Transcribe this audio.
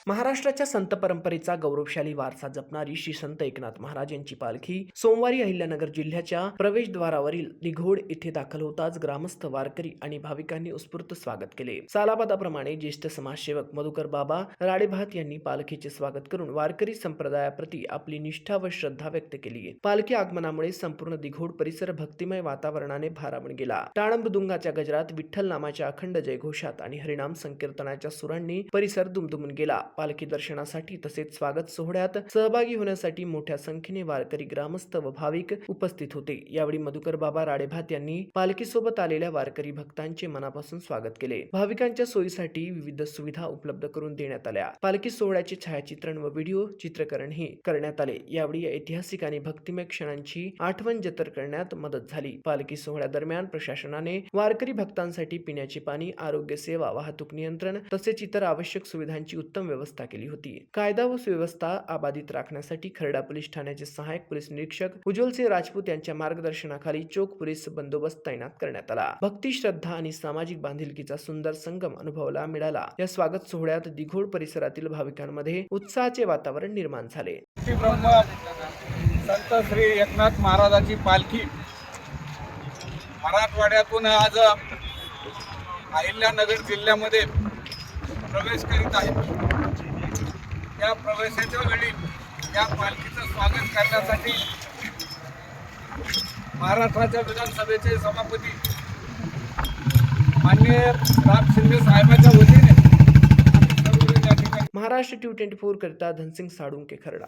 महाराष्ट्राच्या संत परंपरेचा गौरवशाली वारसा जपणारी श्री संत एकनाथ महाराज यांची पालखी सोमवारी अहिल्यानगर जिल्ह्याच्या प्रवेशद्वारावरील निघोड येथे दाखल होताच ग्रामस्थ, वारकरी आणि भाविकांनी उत्स्फूर्त स्वागत केले। सालाबादाप्रमाणे ज्येष्ठ समाजसेवक मधुकर बाबा राडेभात यांनी पालखीचे स्वागत करून वारकरी संप्रदायाप्रती आपली निष्ठा व श्रद्धा व्यक्त केली। पालखी आगमनामुळे संपूर्ण दिघोड परिसर भक्तिमय वातावरणाने भारावून गेला। टाळ मृदुंगाच्या गजरात, विठ्ठल नामाच्या अखंड जयघोषात आणि हरिनाम संकीर्तनाच्या सुरांनी परिसर दुमदुमून गेला। पालखी दर्शनासाठी तसेच स्वागत सोहळ्यात सहभागी होण्यासाठी मोठ्या संख्येने वारकरी, ग्रामस्थ व भाविक उपस्थित होते। यावेळी मधुकर बाबा राडेभात यांनी पालखीसोबत आलेल्या वारकरी भक्तांचे मनापासून स्वागत केले। भाविकांच्या सोयीसाठी विविध सुविधा उपलब्ध करून देण्यात आल्या। पालखी सोहळ्याचे छायाचित्रण व व्हिडिओ चित्रीकरणही करण्यात आले। यावेळी या ऐतिहासिक आणि भक्तिमय क्षणांची आठवण जतन करण्यात मदत झाली। पालखी सोहळ्यादरम्यान प्रशासनाने वारकरी भक्तांसाठी पिण्याचे पाणी, आरोग्य सेवा, वाहतूक नियंत्रण तसेच इतर आवश्यक सुविधांची उत्तम व्यवस्था केली होती। कायदा व सुव्यवस्था अबाधित राखण्यासाठी खर्डा पोलीस ठाण्याचे सहाय्यक पोलीस निरीक्षक उज्ज्वलसिंह राजपूत यांच्या मार्गदर्शनाखाली चोख पोलीस बंदोबस्त तैनात करण्यात आला। भक्ती, श्रद्धा आणि सामाजिक बांधिलकीचा सुंदर संगम अनुभवायला मिळाला। या स्वागत सोहळ्यात दिघोड परिसरातील भाविकांमध्ये उत्साहाचे वातावरण निर्माण झाले। संत श्री एकनाथ महाराजांची पालखी मराठवाड्यातून आज अहिल्यानगर जिल्ह्यामध्ये प्रवेश करीत आहे। या प्रवेशाच्या वेळी या पालखीचं स्वागत करण्यासाठी महाराष्ट्राच्या विधानसभेचे सभापती माननीय राम शिंदे साहेबांच्या वतीने महाराष्ट्र 24 करिता धनसिंग साळुंके, खर्डा।